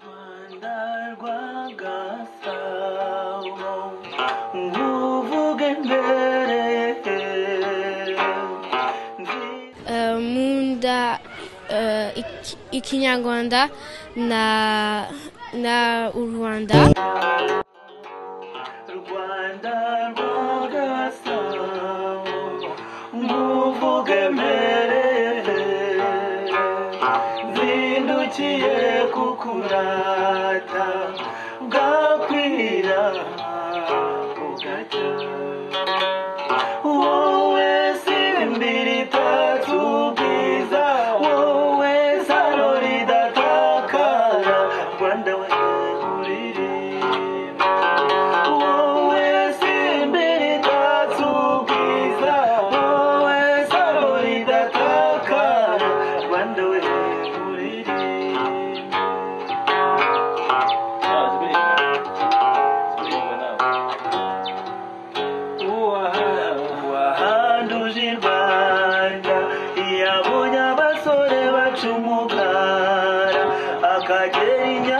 Rwanda rwagasabo nguvuge mbere munda ikinyarwanda na u Rwanda. Rwanda rwagasabo nguvuge mbere zindukiye kukurata bwakwira ugacya wowe simbiri itatse ubwiza wowe saro ridatakara Rwanda we uririmba wowe simbiri itatse ubwiza wowe saro ridatakara Rwanda we uwahanduje i Rwanda yabonye abasore baca umugara akagera